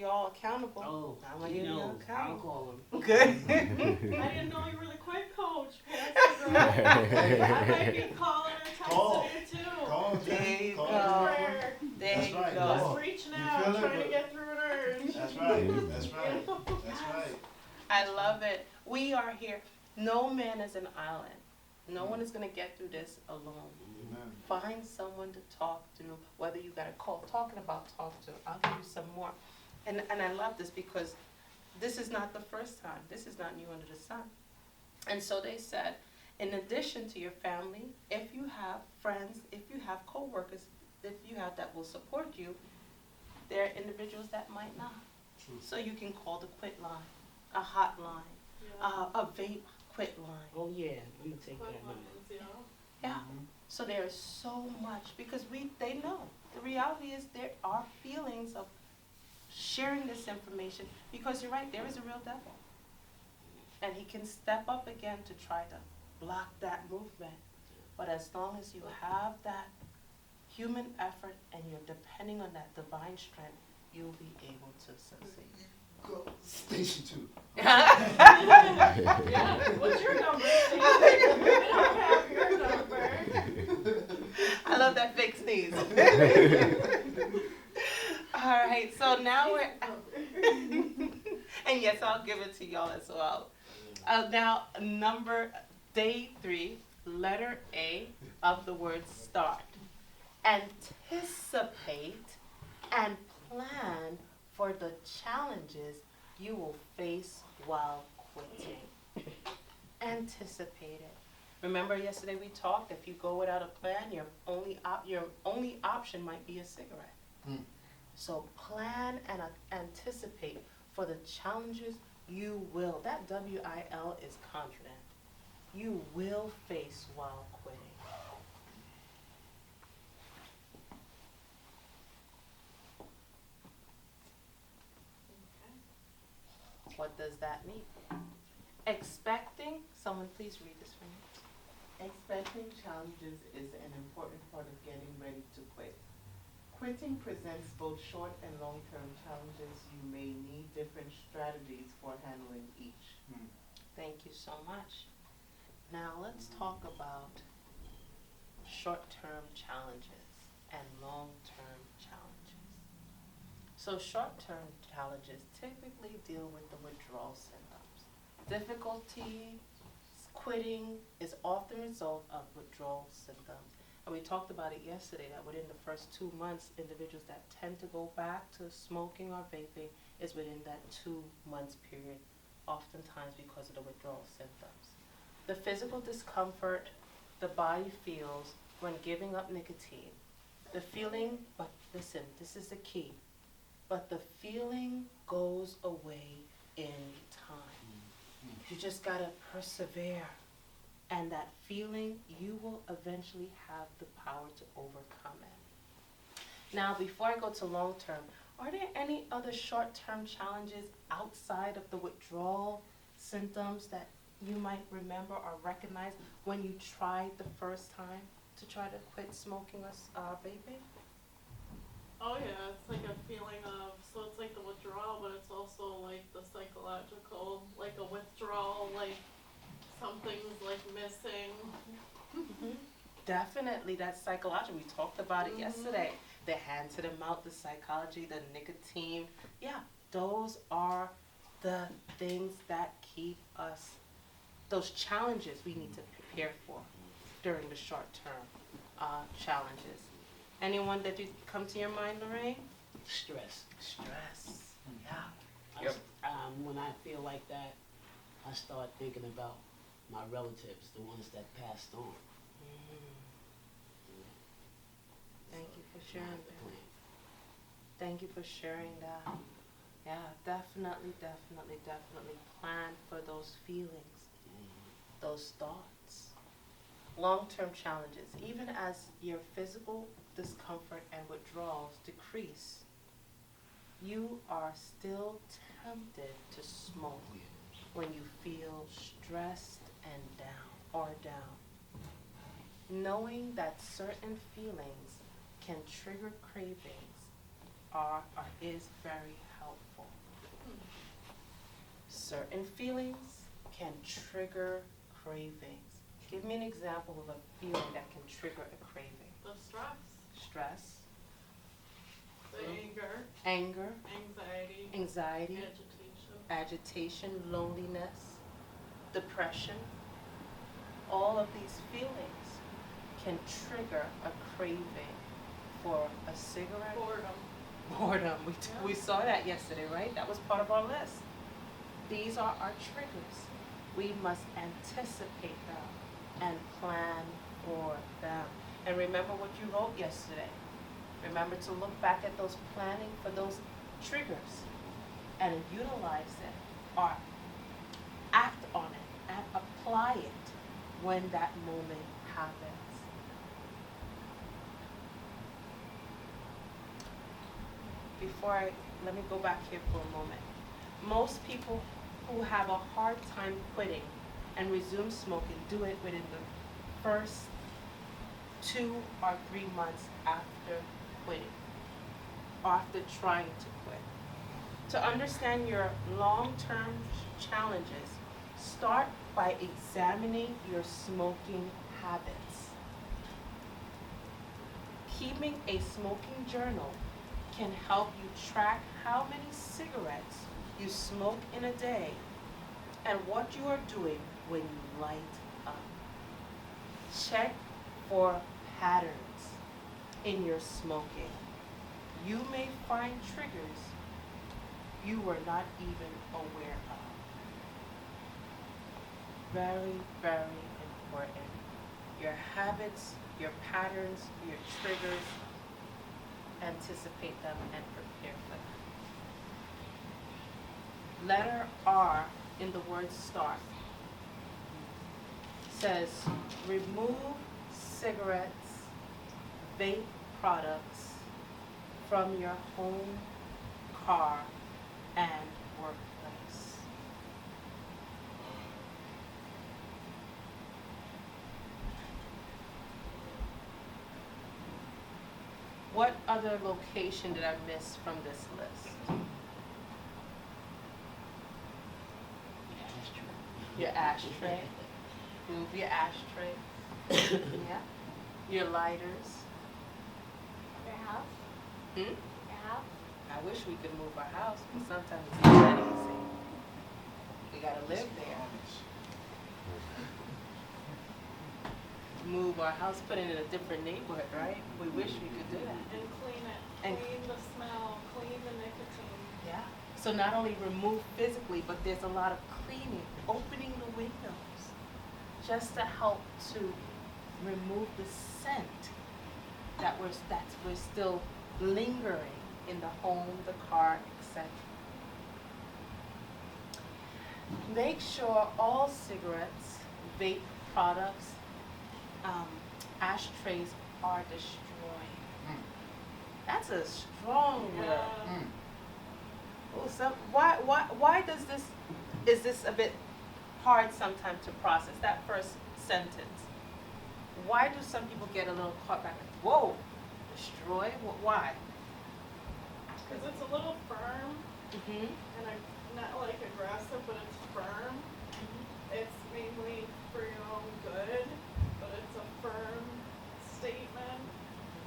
y'all accountable. Oh, I'm gonna he hold y'all knows. I'll accountable. call him. Good. I didn't know you were the quick coach, Pastor Greg. I might be calling or Call. texting you too. Call, There Jen. you Call. go. Prayer. There That's you right. go. That's- Just reaching You out, feel it, trying to but- get through an urge. That's right. That's right. That's right. I love it. We are here. No man is an island. No one is going to get through this alone. Amen. Find someone to talk to, whether you got a call, talking about talk to. I'll give you some more. And I love this because this is not the first time. This is not new under the sun. And so they said, in addition to your family, if you have friends, if you have co-workers, if you have that will support you, there are individuals that might not. True. So you can call the quit line, a hotline, Yeah. a vape quit line. Oh, yeah. I'm going to take Quick that number. ones, yeah. Yeah. So there is so much because they know. The reality is there are feelings of sharing this information because you're right, there is a real devil. And he can step up again to try to block that movement. But as long as you have that human effort and you're depending on that divine strength, you'll be able to succeed. Go. Station 2. Yeah. What's your number? Stacey? We don't have your number. I love that fake sneeze. All right, so now we're, and yes, I'll give it to y'all as well. Now, day 3, letter A of the word start. Anticipate and plan for the challenges you will face while quitting. Anticipate it. Remember yesterday we talked, if you go without a plan, your only option might be a cigarette. Mm. So plan and anticipate for the challenges you will, that WIL is confident, you will face while quitting. What does that mean? Expecting, someone please read this for me. Expecting challenges is an important part of getting ready to quit. Quitting presents both short and long-term challenges. You may need different strategies for handling each. Thank you so much. Now let's talk about short-term challenges and long-term challenges. So short-term challenges typically deal with the withdrawal symptoms. Difficulty quitting is often a result of withdrawal symptoms. And we talked about it yesterday that within the first 2 months, individuals that tend to go back to smoking or vaping is within that 2 months period, oftentimes because of the withdrawal symptoms. The physical discomfort the body feels when giving up nicotine. The feeling, but listen, this is the key, but the feeling goes away in time. You just gotta persevere. And that feeling, you will eventually have the power to overcome it. Now, before I go to long term, are there any other short-term challenges outside of the withdrawal symptoms that you might remember or recognize when you tried the first time to try to quit smoking or vaping? Oh yeah, it's like a feeling of, so it's like the withdrawal, but it's also like the psychological, like a withdrawal, like something's like missing. Mm-hmm. Definitely, that's psychological. We talked about it yesterday. The hand to the mouth, the psychology, the nicotine. Yeah, those are the things that keep us, those challenges we need to prepare for during the short-term challenges. Anyone that you come to your mind, Lorraine? Stress. Stress. Yeah. Yep. When I feel like that, I start thinking about my relatives, the ones that passed on. Thank you for sharing I have to that. plan. Thank you for sharing that. Yeah, definitely plan for those feelings, those thoughts. Long-term challenges, even as your physical discomfort and withdrawals decrease, you are still tempted to smoke when you feel stressed and down. Knowing that certain feelings can trigger cravings is very helpful. Certain feelings can trigger cravings. Give me an example of a feeling that can trigger a craving. The stress, Stress, the anger, anger, anxiety, anxiety, agitation. agitation, loneliness, depression. All of these feelings can trigger a craving for a cigarette. Boredom. We saw that yesterday, right? That was part of our list. These are our triggers. We must anticipate them and plan for them. And remember what you wrote yesterday. Remember to look back at those planning for those triggers and utilize it or act on it and apply it when that moment happens. Let me go back here for a moment. Most people who have a hard time quitting and resume smoking do it within the first 2 or 3 months after quitting, or after trying to quit. To understand your long-term challenges, start by examining your smoking habits. Keeping a smoking journal can help you track how many cigarettes you smoke in a day and what you are doing when you light up. Check for patterns in your smoking. You may find triggers you were not even aware of. Very, very important. Your habits, your patterns, your triggers, anticipate them and prepare for them. Letter R in the word start says remove cigarettes, vape products from your home, car, and workplace. What other location did I miss from this list? Your ashtray. Move your ashtray. Yeah. Your lighters. Your house? Hmm? Your house? I wish we could move our house, but sometimes it's not that easy. We gotta live there. Move our house, put it in a different neighborhood, right? We wish we could do that. And clean it. And- Clean the smell, clean the nicotine. Yeah. So not only remove physically, but there's a lot of cleaning, opening the windows, just to help to remove the scent that we're still lingering in the home, the car, etc. Make sure all cigarettes, vape products, ashtrays are destroyed. That's a strong word. Yeah. Oh, why is this a bit hard sometimes to process, that first sentence? Why do some people get a little caught back? Whoa, destroy? Why? Because it's a little firm Mm-hmm. and not like aggressive, but it's firm. It's mainly for your own good, but it's a firm statement,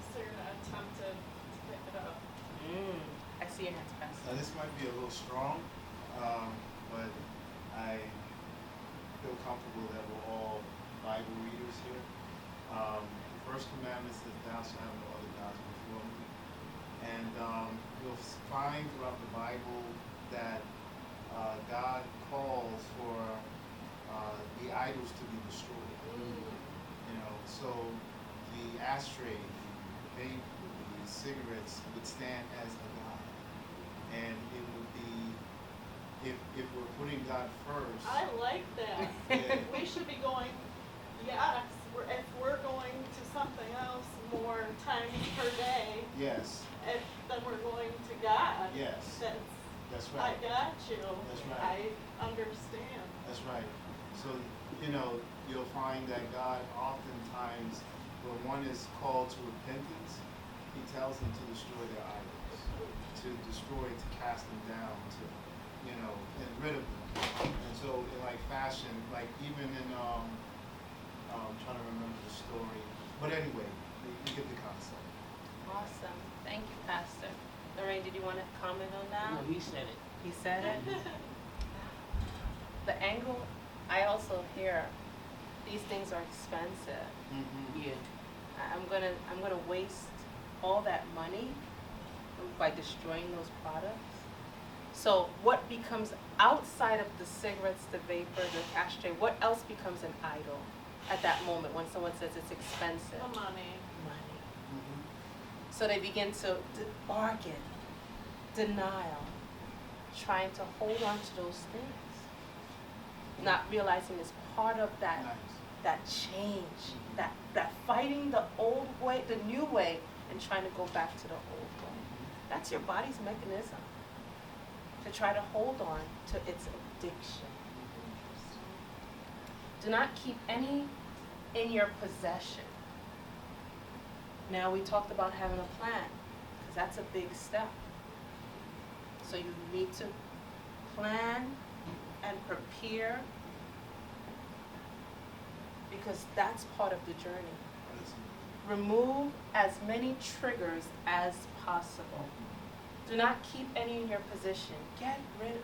so you're not tempted to pick it up. I see your hands pass. Now, this might be a little strong, but I feel comfortable that we're all Bible readers here. The first commandment says, "Thou shalt have no other gods before me." And you'll find throughout the Bible that God calls for the idols to be destroyed. You know, so the ashtray, the vape, the cigarettes would stand as a god, and it would be if we're putting God first. I like that. Yeah. We should be going, yes, if we're going to something else more times per day, Yes, then we're going to God. yes, that's I right. got you. That's right. I understand. That's right. So, you know, you'll find that God oftentimes, when one is called to repentance, he tells them to destroy their idols. to destroy, to cast them down, to, you know, get rid of them. And so in like fashion, like even in, trying to remember the story, but anyway, you get the concept. Awesome. Thank you, Pastor. Lorraine, did you want to comment on that? No, he said it. He said it? The angle, I also hear, these things are expensive. Yeah. I'm gonna waste all that money by destroying those products. So what becomes outside of the cigarettes, the vapor, the ashtray, what else becomes an idol at that moment when someone says it's expensive? The money. Money. So they begin to bargain, denial, trying to hold on to those things, not realizing it's part of that Nice. that change, that fighting the old way, the new way, and trying to go back to the old way. That's your body's mechanism to try to hold on to its addiction. Do not keep any in your possession. Now we talked about having a plan, because that's a big step. So you need to plan and prepare, because that's part of the journey. Remove as many triggers as possible. Do not keep any in your position. Get rid